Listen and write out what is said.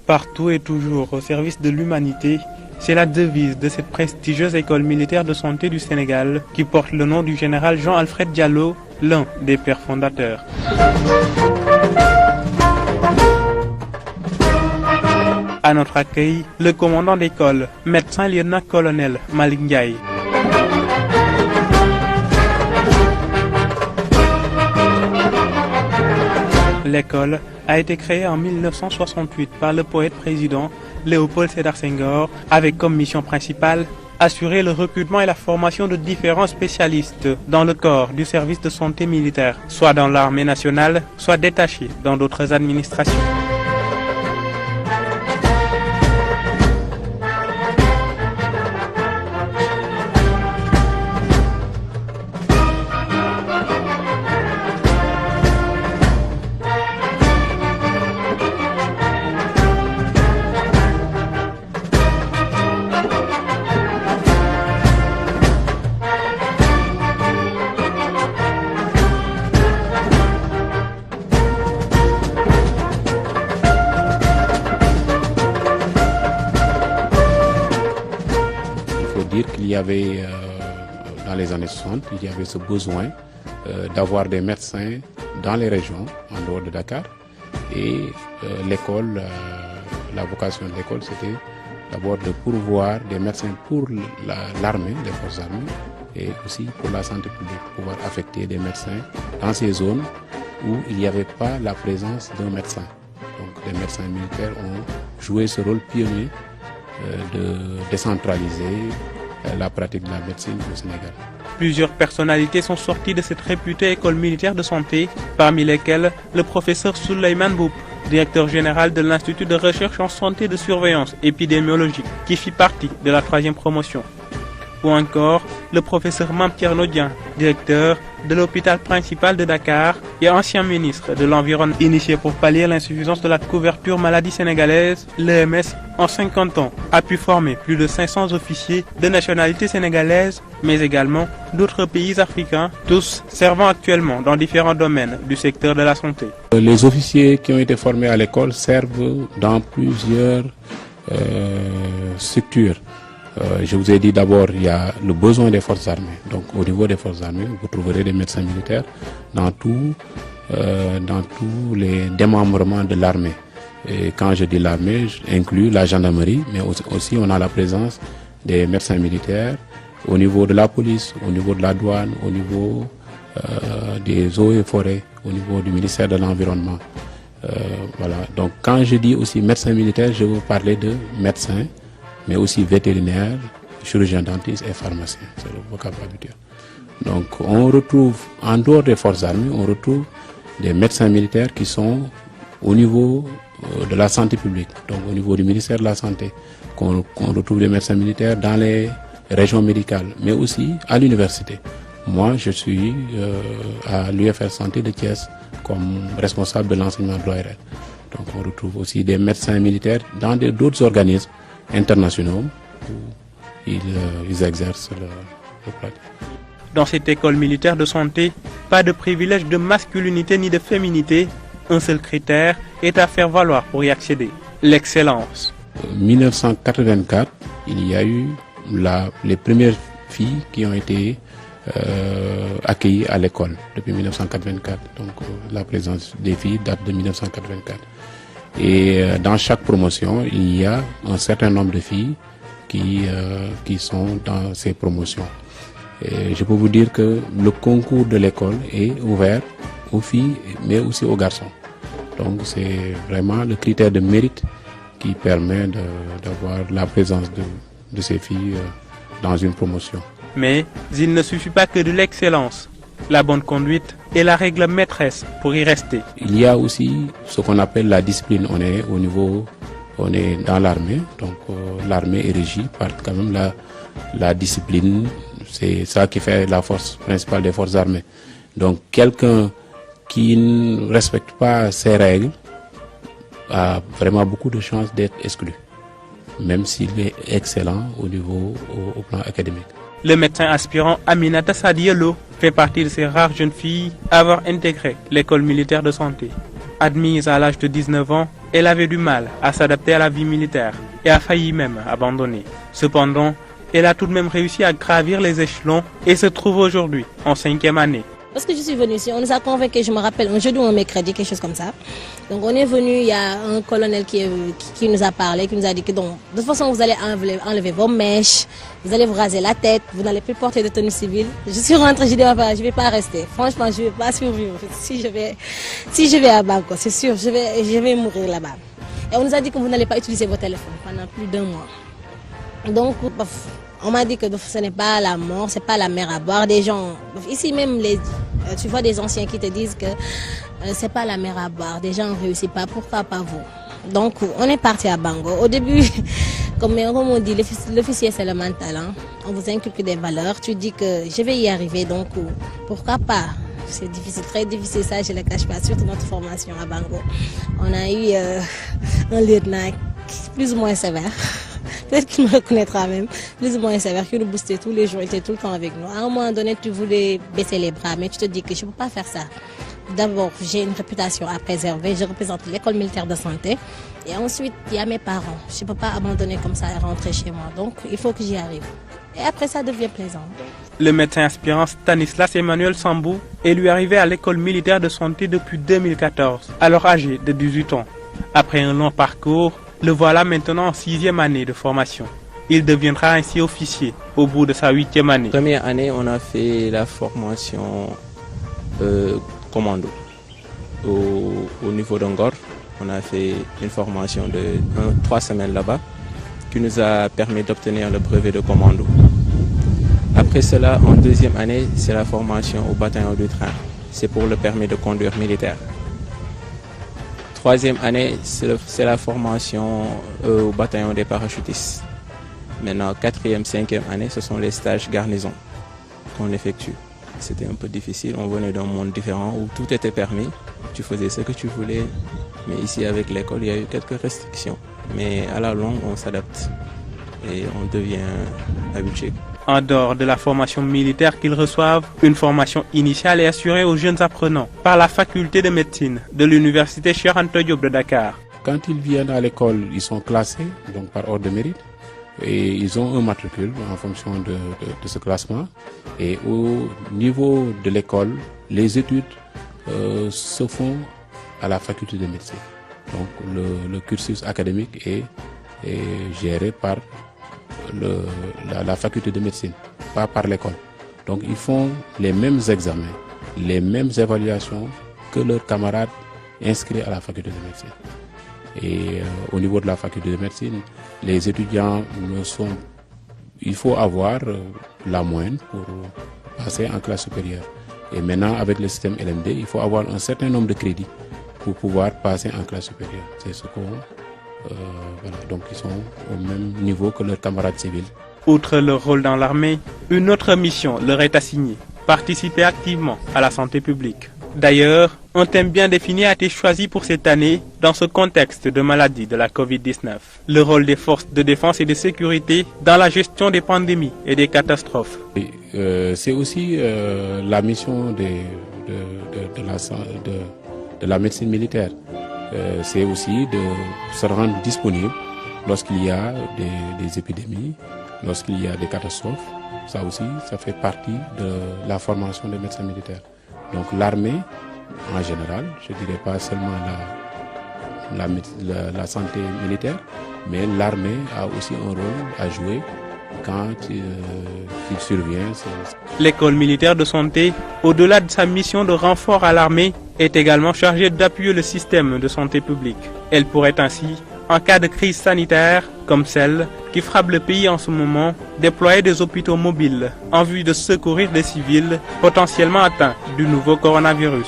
Partout et toujours au service de l'humanité, c'est la devise de cette prestigieuse école militaire de santé du Sénégal qui porte le nom du général Jean-Alfred Diallo, l'un des pères fondateurs. À notre accueil, le commandant d'école, médecin lieutenant-colonel Malick Ndiaye. L'école a été créée en 1968 par le poète-président Léopold Sédar Senghor avec comme mission principale assurer le recrutement et la formation de différents spécialistes dans le corps du service de santé militaire, soit dans l'armée nationale, soit détachés dans d'autres administrations. Qu'il y avait dans les années 60, il y avait ce besoin d'avoir des médecins dans les régions, en dehors de Dakar. Et l'école, la vocation de l'école, c'était d'abord de pourvoir des médecins pour l'armée, les forces armées, et aussi pour la santé publique, pouvoir affecter des médecins dans ces zones où il n'y avait pas la présence d'un médecin. Donc les médecins militaires ont joué ce rôle pionnier de décentraliser la pratique de la médecine au Sénégal. Plusieurs personnalités sont sorties de cette réputée école militaire de santé, parmi lesquelles le professeur Souleymane Mboup, directeur général de l'Institut de recherche en santé de surveillance épidémiologique, qui fit partie de la 3e promotion. Ou encore le professeur Mame Thierno Dieng, directeur de l'hôpital principal de Dakar et ancien ministre de l'Environnement. Initié pour pallier l'insuffisance de la couverture maladie sénégalaise, l'EMS, en 50 ans, a pu former plus de 500 officiers de nationalité sénégalaise, mais également d'autres pays africains, tous servant actuellement dans différents domaines du secteur de la santé. Les officiers qui ont été formés à l'école servent dans plusieurs structures. Je vous ai dit d'abord, il y a le besoin des forces armées. Donc au niveau des forces armées, vous trouverez des médecins militaires dans tous les démembrements de l'armée. Et quand je dis l'armée, j'inclus la gendarmerie, mais aussi on a la présence des médecins militaires au niveau de la police, au niveau de la douane, au niveau des eaux et forêts, au niveau du ministère de l'Environnement. Voilà. Donc quand je dis aussi médecins militaires, je veux parler de médecins, mais aussi vétérinaires, chirurgiens dentistes et pharmaciens. C'est le vocabulaire habituel. Donc on retrouve, en dehors des forces armées, on retrouve des médecins militaires qui sont au niveau de la santé publique, donc au niveau du ministère de la Santé, qu'on retrouve des médecins militaires dans les régions médicales, mais aussi à l'université. Moi, je suis à l'UFR Santé de Thiès comme responsable de l'enseignement de l'ORL. Donc on retrouve aussi des médecins militaires dans d'autres organismes internationaux où ils exercent le pratique. Dans cette école militaire de santé, pas de privilège de masculinité ni de féminité. Un seul critère est à faire valoir pour y accéder, l'excellence. En 1984, il y a eu les premières filles qui ont été accueillies à l'école depuis 1984. Donc la présence des filles date de 1984. Et dans chaque promotion, il y a un certain nombre de filles qui sont dans ces promotions. Et je peux vous dire que le concours de l'école est ouvert aux filles, mais aussi aux garçons. Donc c'est vraiment le critère de mérite qui permet d'avoir la présence de ces filles dans une promotion. Mais il ne suffit pas que de l'excellence. La bonne conduite est la règle maîtresse pour y rester. Il y a aussi ce qu'on appelle la discipline. On est dans l'armée, donc l'armée est régie par quand même la discipline. C'est ça qui fait la force principale des forces armées. Donc quelqu'un qui ne respecte pas ces règles a vraiment beaucoup de chances d'être exclu, même s'il est excellent au plan académique. Le médecin aspirant Aminata Sadielo fait partie de ces rares jeunes filles à avoir intégré l'école militaire de santé. Admise à l'âge de 19 ans, Elle avait du mal à s'adapter à la vie militaire et a failli même abandonner. Cependant, elle a tout de même réussi à gravir les échelons et se trouve aujourd'hui en 5e année. Parce que je suis venue ici, on nous a convaincus, je me rappelle, un jeudi ou un mercredi, quelque chose comme ça. Donc on est venu, il y a un colonel qui nous a parlé, qui nous a dit que donc, de toute façon vous allez enlever vos mèches, vous allez vous raser la tête, vous n'allez plus porter de tenue civile. Je suis rentrée, je dis je vais pas rester. Franchement, je vais pas survivre. Si je vais à Bango, c'est sûr, je vais mourir là-bas. Et on nous a dit que vous n'allez pas utiliser vos téléphones pendant plus d'1 mois. Donc, on m'a dit que ce n'est pas la mort, c'est pas la mer à boire. Des gens, ici même, tu vois des anciens qui te disent que c'est pas la mer à boire. Des gens ne réussissent pas, pourquoi pas vous? Donc, on est parti à Bango. Au début, comme on dit, l'officier c'est le mental. Hein? On vous inculque des valeurs. Tu dis que je vais y arriver, donc pourquoi pas? C'est difficile, très difficile, ça je ne le cache pas, surtout notre formation à Bango. On a eu un lieutenant plus ou moins sévère. Peut-être qu'il me reconnaîtra même, plus ou moins sévère, qui nous boostait tous les jours, il était tout le temps avec nous. À un moment donné, tu voulais baisser les bras, mais tu te dis que je ne peux pas faire ça. D'abord, j'ai une réputation à préserver, je représente l'école militaire de santé. Et ensuite, il y a mes parents. Je ne peux pas abandonner comme ça et rentrer chez moi. Donc, il faut que j'y arrive. Et après, ça devient plaisant. Le médecin aspirant Stanislas Emmanuel Sambou est lui arrivé à l'école militaire de santé depuis 2014, alors âgé de 18 ans. Après un long parcours, le voilà maintenant en 6e année de formation. Il deviendra ainsi officier au bout de sa 8e année. Première année, on a fait la formation commando. Au niveau d'Angor, on a fait une formation de 3 semaines là-bas qui nous a permis d'obtenir le brevet de commando. Après cela, en 2e année, c'est la formation au bataillon du train. C'est pour le permis de conduire militaire. 3e année, c'est la formation au bataillon des parachutistes. Maintenant, 4e, 5e année, ce sont les stages garnison qu'on effectue. C'était un peu difficile, on venait d'un monde différent où tout était permis, tu faisais ce que tu voulais. Mais ici, avec l'école, il y a eu quelques restrictions. Mais à la longue, on s'adapte et on devient habitué. En dehors de la formation militaire qu'ils reçoivent, une formation initiale est assurée aux jeunes apprenants par la faculté de médecine de l'université Cheikh Anta Diop de Dakar. Quand ils viennent à l'école, ils sont classés donc par ordre de mérite et ils ont un matricule en fonction de ce classement. Et au niveau de l'école, les études se font à la faculté de médecine. Donc le cursus académique est géré par la faculté de médecine, pas par l'école. Donc ils font les mêmes examens, les mêmes évaluations que leurs camarades inscrits à la faculté de médecine. Et au niveau de la faculté de médecine, les étudiants il faut avoir la moyenne pour passer en classe supérieure. Et maintenant, avec le système LMD, il faut avoir un certain nombre de crédits pour pouvoir passer en classe supérieure. C'est ce qu'on... voilà, donc ils sont au même niveau que leurs camarades civils. Outre leur rôle dans l'armée, une autre mission leur est assignée, participer activement à la santé publique. D'ailleurs, un thème bien défini a été choisi pour cette année dans ce contexte de maladie de la Covid-19. Le rôle des forces de défense et de sécurité dans la gestion des pandémies et des catastrophes. C'est aussi la mission de la médecine militaire. C'est aussi de se rendre disponible lorsqu'il y a des épidémies, lorsqu'il y a des catastrophes. Ça aussi, ça fait partie de la formation des médecins militaires. Donc l'armée, en général, je ne dirais pas seulement la santé militaire, mais l'armée a aussi un rôle à jouer quand il survient. L'école militaire de santé, au-delà de sa mission de renfort à l'armée, est également chargée d'appuyer le système de santé publique. Elle pourrait ainsi, en cas de crise sanitaire, comme celle qui frappe le pays en ce moment, déployer des hôpitaux mobiles en vue de secourir des civils potentiellement atteints du nouveau coronavirus.